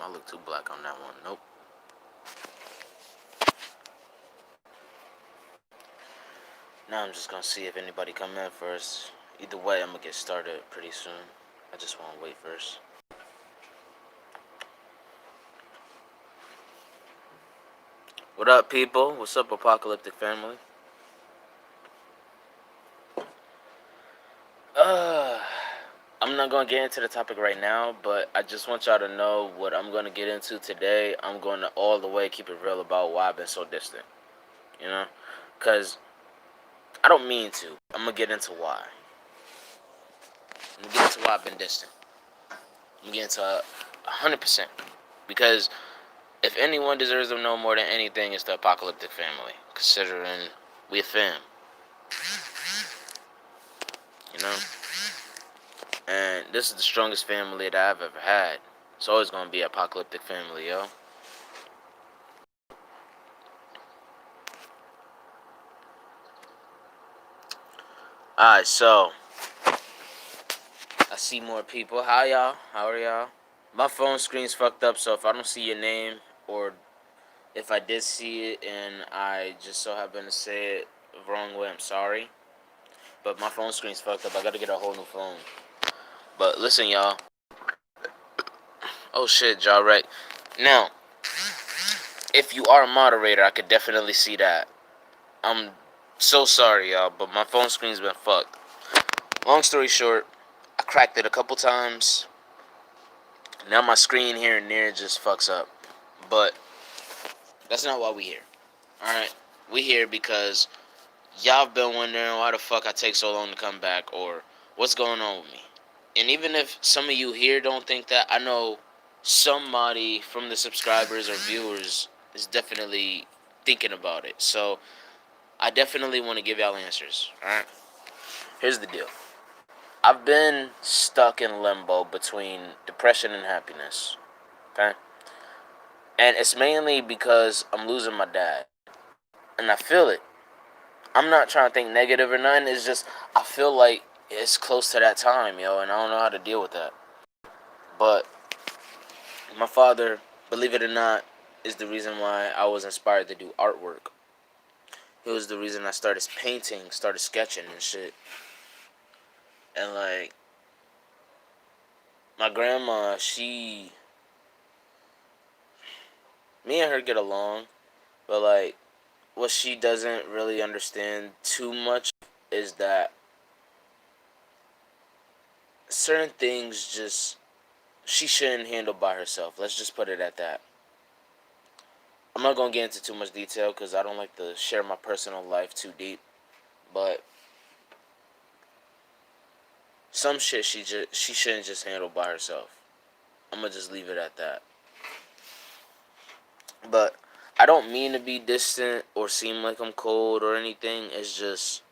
I look too black on that one. Nope. Now I'm just gonna see if anybody come in first. Either way, I'm gonna get started pretty soon. I just wanna wait first. What up, people? What's up, Apocalyptic family? Uh, I'm not gonna get into the topic right now, but I just want y'all to know what I'm gonna get into today. I'm gonna all the way keep it real about why I've been so distant. You know, cause I don't mean to. I'm gonna get into why. I'm gonna get into why I've been distant. I'm gonna get into 100% because if anyone deserves to know more than anything, it's the Apocalyptic family. Considering we a fam, you know, and this is the strongest family that I've ever had. It's always gonna be Apocalyptic family, yo. Alright, so I see more people. Hi, y'all. How are y'all? My phone screen's fucked up, so if I don't see your name, or if I did see it and I just so happen to say it the wrong way, I'm sorry. But my phone screen's fucked up. I gotta get a whole new phone. But listen, y'all. Oh shit, y'all right. Now, if you are a moderator, I could definitely see that. I'm so sorry, y'all, but my phone screen's been fucked. Long story short, I cracked it a couple times. Now my screen here and there just fucks up. But that's not why we here. Alright? We here because y'all been wondering why the fuck I take so long to come back, or what's going on with me. And even if some of you here don't think that, I know somebody from the subscribers or viewers is definitely thinking about it. So I definitely want to give y'all answers. Alright? Here's the deal. I've been stuck in limbo between depression and happiness. Okay? And it's mainly because I'm losing my dad. And I feel it. I'm not trying to think negative or nothing. It's just, I feel like it's close to that time, yo, and I don't know how to deal with that. But my father, believe it or not, is the reason why I was inspired to do artwork. He was the reason I started painting, started sketching and shit. And like, my grandma, me and her get along, but like, what she doesn't really understand too much is that certain things just, she shouldn't handle by herself. Let's just put it at that. I'm not gonna get into too much detail because I don't like to share my personal life too deep. But some shit she shouldn't just handle by herself. I'm gonna just leave it at that. But I don't mean to be distant or seem like I'm cold or anything. It's just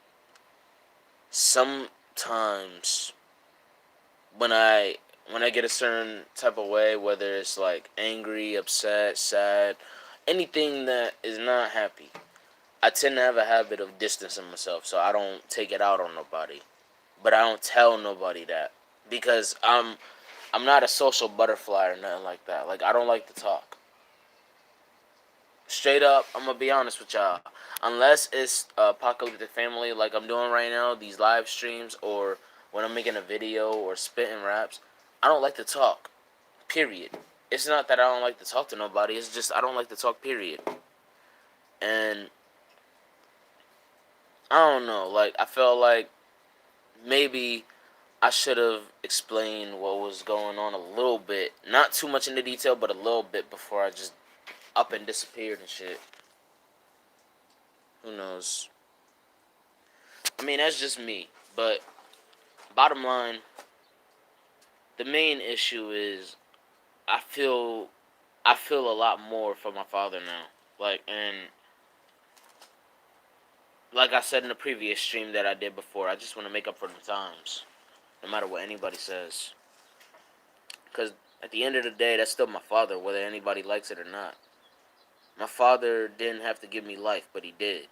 sometimes when I get a certain type of way, whether it's like angry, upset, sad, anything that is not happy, I tend to have a habit of distancing myself, so I don't take it out on nobody. But I don't tell nobody that because I'm not a social butterfly or nothing like that. Like, I don't like to talk. Straight up, I'm gonna be honest with y'all. Unless it's Apocalyptic Family, like I'm doing right now, these live streams, or when I'm making a video or spitting raps, I don't like to talk. Period. It's not that I don't like to talk to nobody. It's just I don't like to talk. Period. And I don't know. Like, I felt like maybe I should have explained what was going on a little bit. Not too much into detail, but a little bit before I just up and disappeared and shit. Who knows? I mean, that's just me. But bottom line, the main issue is I feel I feel a lot more for my father now. Like I said in the previous stream that I did before, I just want to make up for the times, no matter what anybody says. Because at the end of the day, that's still my father, whether anybody likes it or not. My father didn't have to give me life, but he did.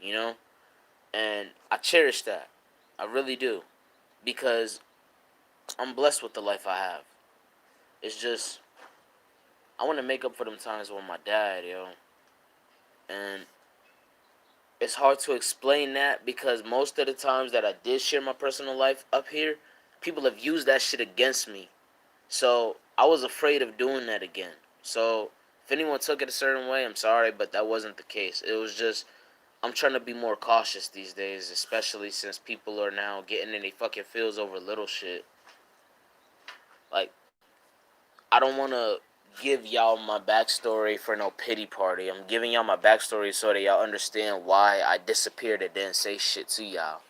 You know? And I cherish that. I really do. Because I'm blessed with the life I have. It's just, I want to make up for them times with my dad, yo. And it's hard to explain that because most of the times that I did share my personal life up here, people have used that shit against me. So I was afraid of doing that again. So if anyone took it a certain way, I'm sorry, but that wasn't the case. It was just I'm trying to be more cautious these days, especially since people are now getting in their fucking feels over little shit. Like, I don't want to give y'all my backstory for no pity party. I'm giving y'all my backstory so that y'all understand why I disappeared and didn't say shit to y'all.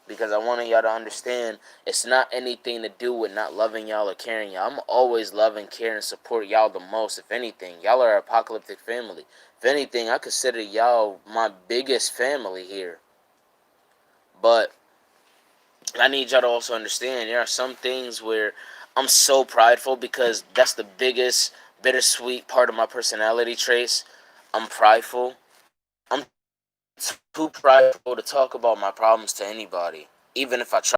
Because I wanted y'all to understand it's not anything to do with not loving y'all or caring y'all. I'm always loving, care, and support y'all the most. If anything, y'all are an apocalyptic family. If anything, I consider y'all my biggest family here. But I need y'all to also understand there are some things where I'm so prideful because that's the biggest bittersweet part of my personality traits. I'm prideful. I'm too prideful to talk about my problems to anybody, even if I try.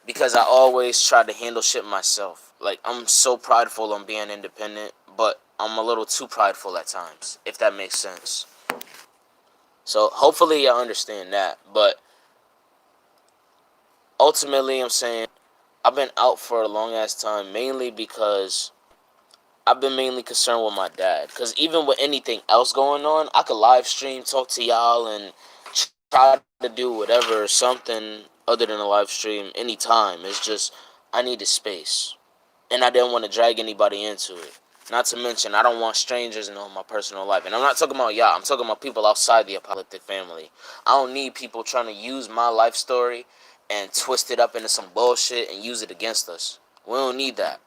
Because I always try to handle shit myself. Like, I'm so prideful on being independent, but I'm a little too prideful at times, if that makes sense. So hopefully y'all understand that. But ultimately, I'm saying I've been out for a long ass time, mainly because I've been mainly concerned with my dad. Because even with anything else going on, I could live stream, talk to y'all, and try to do whatever, something other than a live stream anytime. It's just, I needed space. And I didn't want to drag anybody into it. Not to mention, I don't want strangers knowing my personal life. And I'm not talking about y'all. I'm talking about people outside the apocalyptic family. I don't need people trying to use my life story and twist it up into some bullshit and use it against us. We don't need that.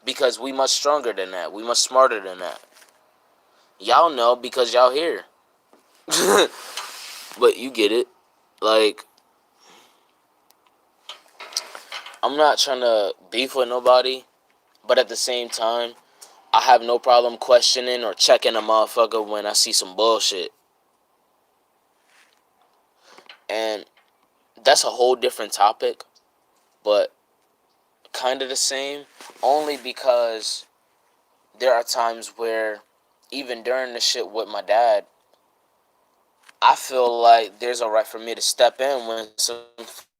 Because we much stronger than that. We much smarter than that. Y'all know because y'all here. But you get it. Like, I'm not trying to beef with nobody. But at the same time, I have no problem questioning or checking a motherfucker when I see some bullshit. And that's a whole different topic, but kind of the same. Only because there are times where, even during the shit with my dad, I feel like there's a right for me to step in when some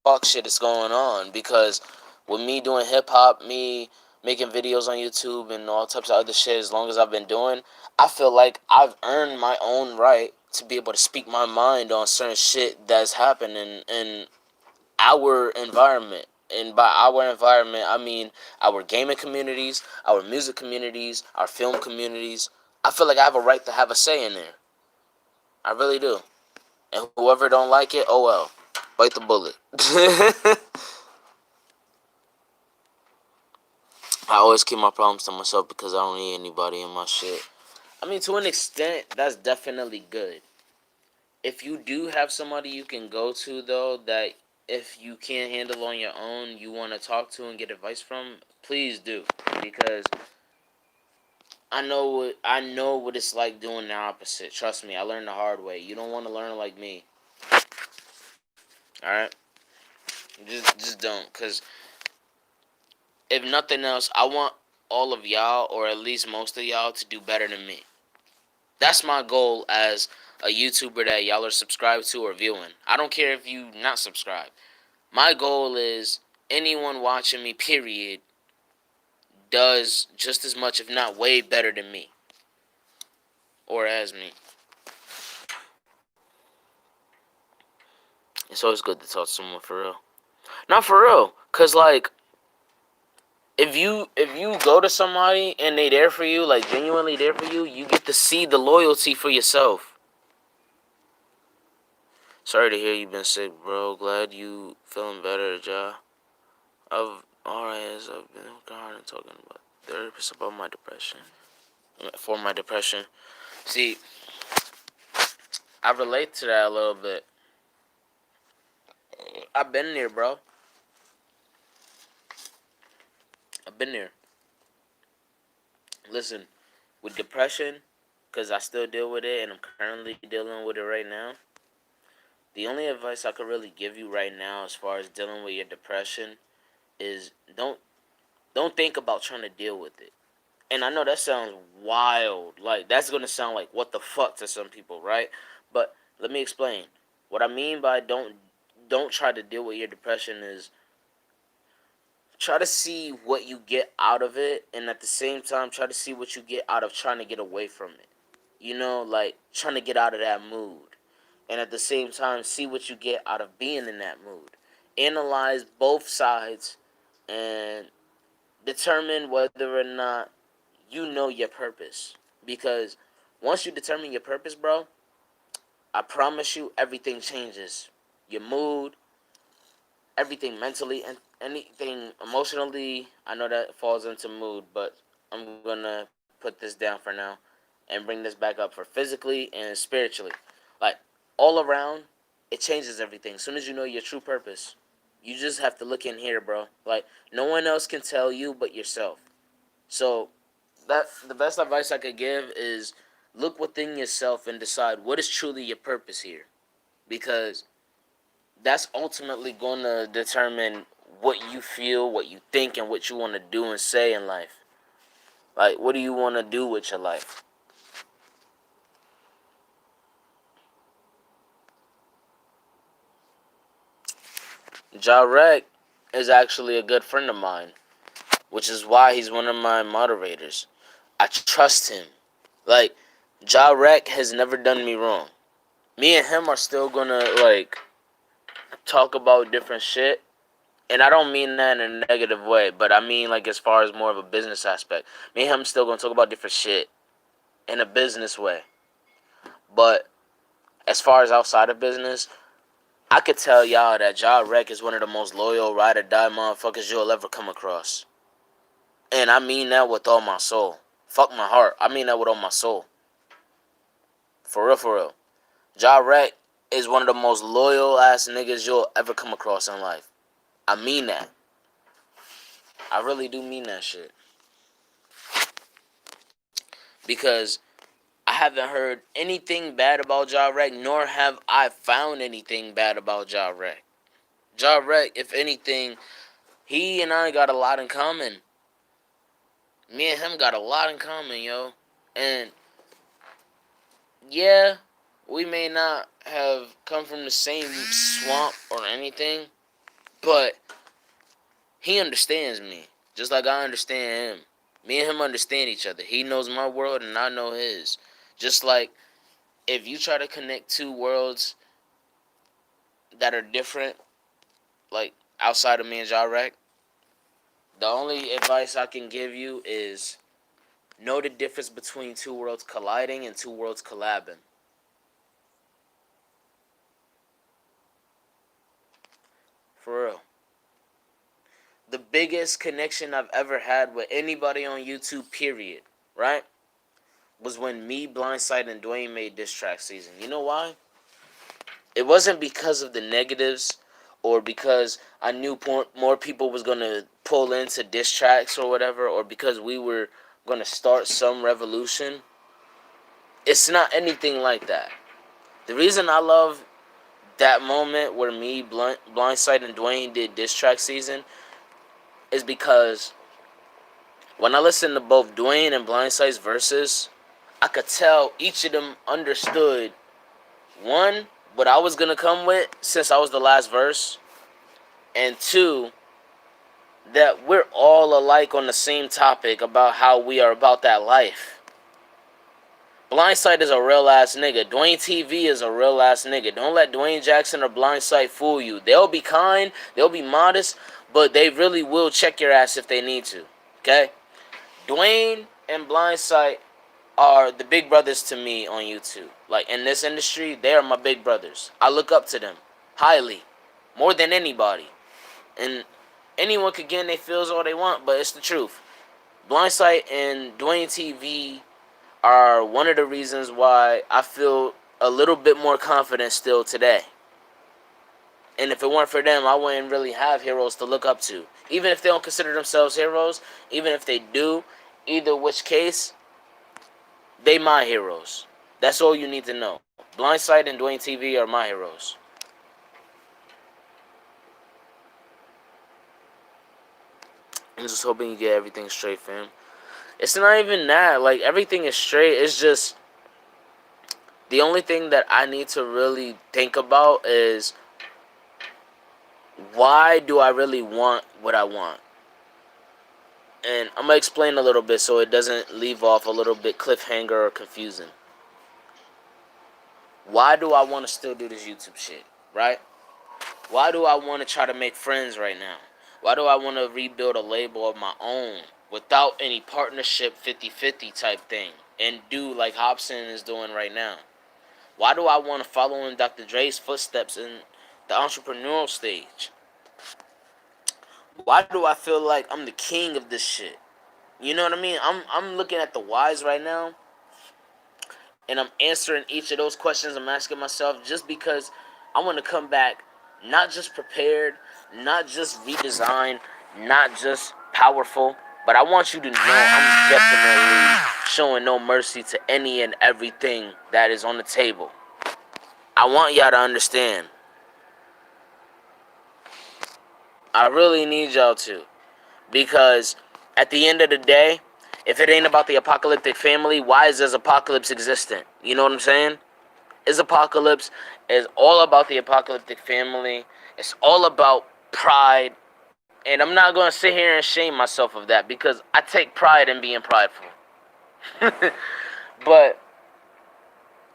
fuck shit is going on. Because with me doing hip hop, me making videos on YouTube and all types of other shit, as long as I've been doing, I feel like I've earned my own right to be able to speak my mind on certain shit that's happening in our environment. And by our environment, I mean our gaming communities, our music communities, our film communities. I feel like I have a right to have a say in there. I really do. And whoever don't like it, oh well. Bite the bullet. I always keep my problems to myself because I don't need anybody in my shit. I mean, to an extent, that's definitely good. If you do have somebody you can go to, though, that if you can't handle on your own, you want to talk to and get advice from, please do. Because I know what it's like doing the opposite. Trust me, I learned the hard way. You don't want to learn like me. All right? Just don't. Because if nothing else, I want all of y'all, or at least most of y'all, to do better than me. That's my goal as a YouTuber that y'all are subscribed to or viewing. I don't care if you not subscribed. My goal is anyone watching me, period, does just as much, if not way better than me. Or as me. It's always good to talk to someone for real. Not for real. Cause like if you go to somebody and they there for you, like genuinely there for you, you get to see the loyalty for yourself. Sorry to hear you've been sick, bro. Glad you feeling better, Ja. I've been hard and talking about therapist about my depression. For my depression. See, I relate to that a little bit. I've been there, bro. I've been there. Listen, with depression, because I still deal with it and I'm currently dealing with it right now. The only advice I could really give you right now as far as dealing with your depression is don't Don't think about trying to deal with it. And I know that sounds wild. Like, that's going to sound like what the fuck to some people, right? But let me explain. What I mean by don't try to deal with your depression is try to see what you get out of it, and at the same time try to see what you get out of trying to get away from it. You know, like trying to get out of that mood. And at the same time see what you get out of being in that mood. Analyze both sides and determine whether or not you know your purpose. Because once you determine your purpose, bro, I promise you everything changes. Your mood, everything mentally, and anything emotionally. I know that falls into mood, but I'm gonna put this down for now and bring this back up for physically and spiritually. Like, all around, it changes everything. As soon as you know your true purpose, you just have to look in here, bro. Like, no one else can tell you but yourself. So that the best advice I could give is look within yourself and decide what is truly your purpose here, because that's ultimately going to determine what you feel, what you think, and what you want to do and say in life. Like, what do you want to do with your life? Jarek is actually a good friend of mine, which is why he's one of my moderators. I trust him. Like, Jarek has never done me wrong. Me and him are still gonna, like, talk about different shit. And I don't mean that in a negative way, but I mean, like, as far as more of a business aspect. Me and him still gonna talk about different shit in a business way. But as far as outside of business, I could tell y'all that Ja Rec is one of the most loyal, ride or die motherfuckers you'll ever come across. And I mean that with all my soul. Fuck my heart. I mean that with all my soul. For real, for real. Ja Rec is one of the most loyal ass niggas you'll ever come across in life. I mean that. I really do mean that shit. Because I haven't heard anything bad about Ja Rec, nor have I found anything bad about Ja Rec. Ja Rec, if anything, he and I got a lot in common. Me and him got a lot in common, yo. And yeah, we may not have come from the same swamp or anything, but he understands me, just like I understand him. Me and him understand each other. He knows my world and I know his. Just like if you try to connect two worlds that are different, like outside of me and Jarek, the only advice I can give you is know the difference between two worlds colliding and two worlds collabing. For real. The biggest connection I've ever had with anybody on YouTube, period, right? Was when me, Blindside, and Dwayne made diss track season. You know why? It wasn't because of the negatives or because I knew more people was going to pull into diss tracks or whatever, or because we were going to start some revolution. It's not anything like that. The reason I love that moment where me, Blindside, and Dwayne did diss track season is because when I listened to both Dwayne and Blindside's verses, I could tell each of them understood, one, what I was going to come with since I was the last verse, and two, that we're all alike on the same topic about how we are about that life. Blindside is a real ass nigga. Dwayne TV is a real ass nigga. Don't let Dwayne Jackson or Blindside fool you. They'll be kind, they'll be modest, but they really will check your ass if they need to. Okay? Dwayne and Blindside are the big brothers to me on YouTube. Like, in this industry, they are my big brothers. I look up to them highly, more than anybody. And anyone could get in their feels all they want, but it's the truth. Blindside and Dwayne TV are one of the reasons why I feel a little bit more confident still today. And if it weren't for them, I wouldn't really have heroes to look up to. Even if they don't consider themselves heroes, even if they do, either which case, they my heroes. That's all you need to know. Blindside and Dwayne TV are my heroes. I'm just hoping you get everything straight, fam. It's not even that. Like, everything is straight. It's just the only thing that I need to really think about is why do I really want what I want? And I'm gonna explain a little bit so it doesn't leave off a little bit cliffhanger or confusing. Why do I want to still do this YouTube shit, right? Why do I want to try to make friends right now? Why do I want to rebuild a label of my own without any partnership 50-50 type thing and do like Hobson is doing right now? Why do I want to follow in Dr. Dre's footsteps in the entrepreneurial stage? Why do I feel like I'm the king of this shit? You know what I mean? I'm looking at the whys right now, and I'm answering each of those questions I'm asking myself just because I want to come back not just prepared, not just redesigned, not just powerful, but I want you to know I'm definitely showing no mercy to any and everything that is on the table. I want y'all to understand. I really need y'all to. Because at the end of the day, if it ain't about the apocalyptic family, why is this apocalypse existent? You know what I'm saying? Is apocalypse is all about the apocalyptic family. It's all about pride. And I'm not going to sit here and shame myself of that because I take pride in being prideful. But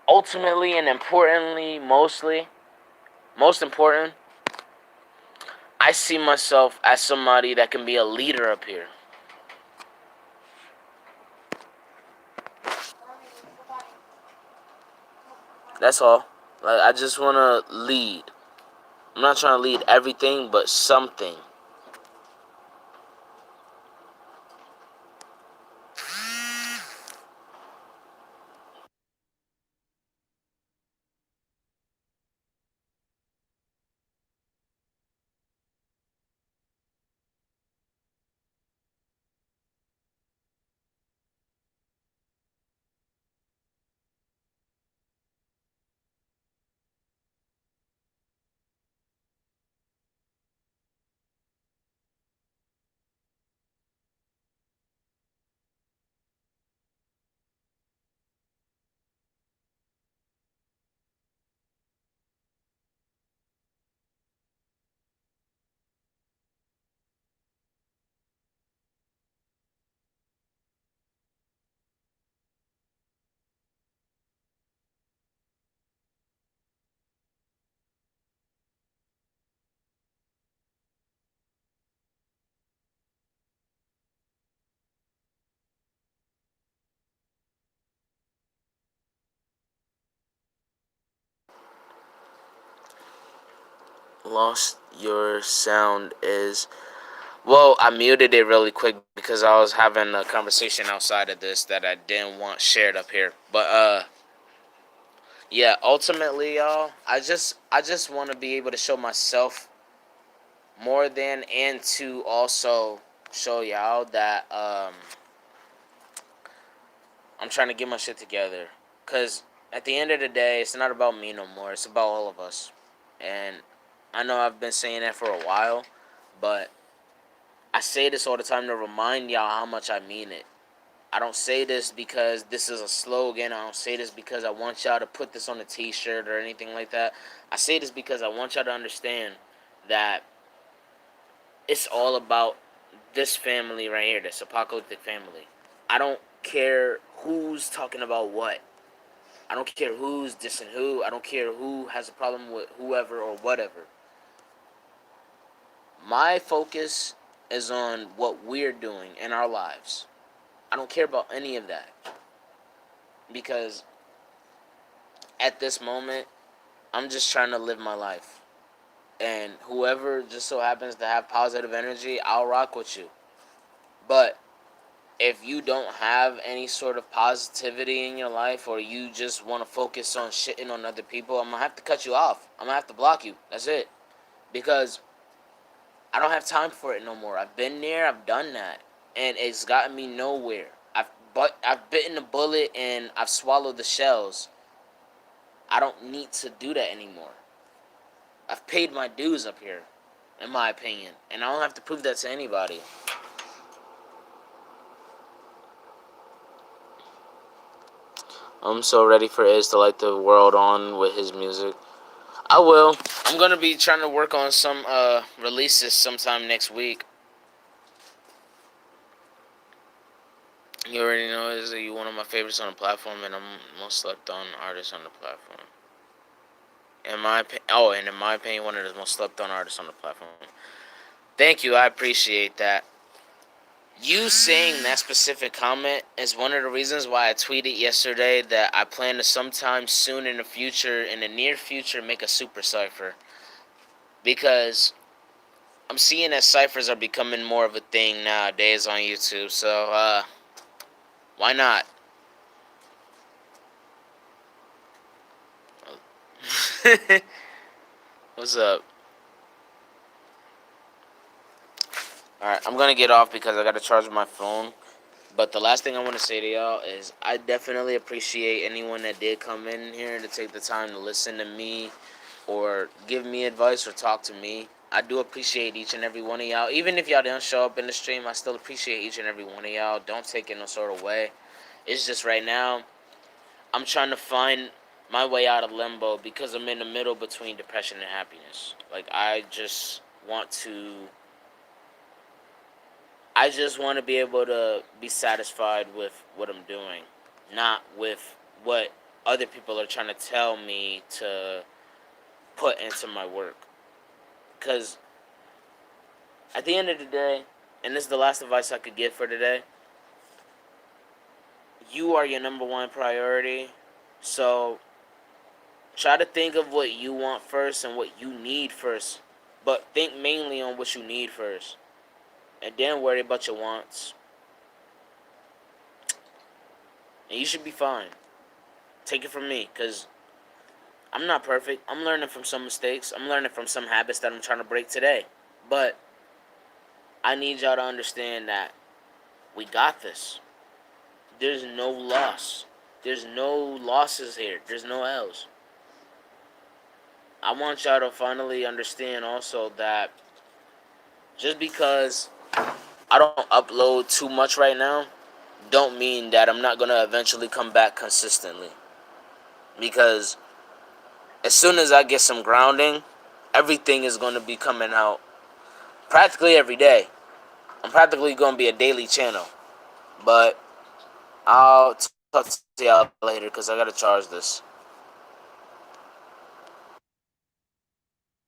ultimately and importantly, most important, I see myself as somebody that can be a leader up here. That's all. Like, I just want to lead. I'm not trying to lead everything, but something. Lost your sound is. Well, I muted it really quick because I was having a conversation outside of this that I didn't want shared up here. But yeah, ultimately, y'all, I just want to be able to show myself more than and to also show y'all that I'm trying to get my shit together. Cause at the end of the day, it's not about me no more. It's about all of us. And I know I've been saying that for a while, but I say this all the time to remind y'all how much I mean it. I don't say this because this is a slogan. I don't say this because I want y'all to put this on a t-shirt or anything like that. I say this because I want y'all to understand that it's all about this family right here, this apocalyptic family. I don't care who's talking about what. I don't care who's dissing who. I don't care who has a problem with whoever or whatever. My focus is on what we're doing in our lives. I don't care about any of that. Because at this moment, I'm just trying to live my life. And whoever just so happens to have positive energy, I'll rock with you. But if you don't have any sort of positivity in your life or you just want to focus on shitting on other people, I'm going to have to cut you off. I'm going to have to block you. That's it. Because I don't have time for it no more. I've been there. I've done that. And it's gotten me nowhere. I've bitten the bullet and I've swallowed the shells. I don't need to do that anymore. I've paid my dues up here, in my opinion. And I don't have to prove that to anybody. I'm so ready for Iz to light the world on with his music. I will. I'm gonna be trying to work on some releases sometime next week. You already know Iz, you one of my favorites on the platform, and I'm most slept on artist on the platform. In my opinion, one of the most slept on artists on the platform. Thank you, I appreciate that. You saying that specific comment is one of the reasons why I tweeted yesterday that I plan to sometime soon in the future, in the near future, make a super cipher. Because I'm seeing that ciphers are becoming more of a thing nowadays on YouTube. So, why not? What's up? Alright, I'm gonna get off because I gotta charge my phone. But the last thing I want to say to y'all is I definitely appreciate anyone that did come in here to take the time to listen to me or give me advice or talk to me. I do appreciate each and every one of y'all. Even if y'all didn't show up in the stream, I still appreciate each and every one of y'all. Don't take it no sort of way. It's just right now, I'm trying to find my way out of limbo because I'm in the middle between depression and happiness. I just want to be able to be satisfied with what I'm doing, not with what other people are trying to tell me to put into my work. Because at the end of the day, and this is the last advice I could give for today, you are your number one priority. So try to think of what you want first and what you need first. But think mainly on what you need first. And then worry about your wants. And you should be fine. Take it from me, because I'm not perfect. I'm learning from some mistakes. I'm learning from some habits that I'm trying to break today. But I need y'all to understand that we got this. There's no loss. There's no losses here. There's no L's. I want y'all to finally understand also that just because I don't upload too much right now, don't mean that I'm not going to eventually come back consistently. Because as soon as I get some grounding, everything is going to be coming out practically every day. I'm practically going to be a daily channel. But I'll talk to y'all later because I got to charge this.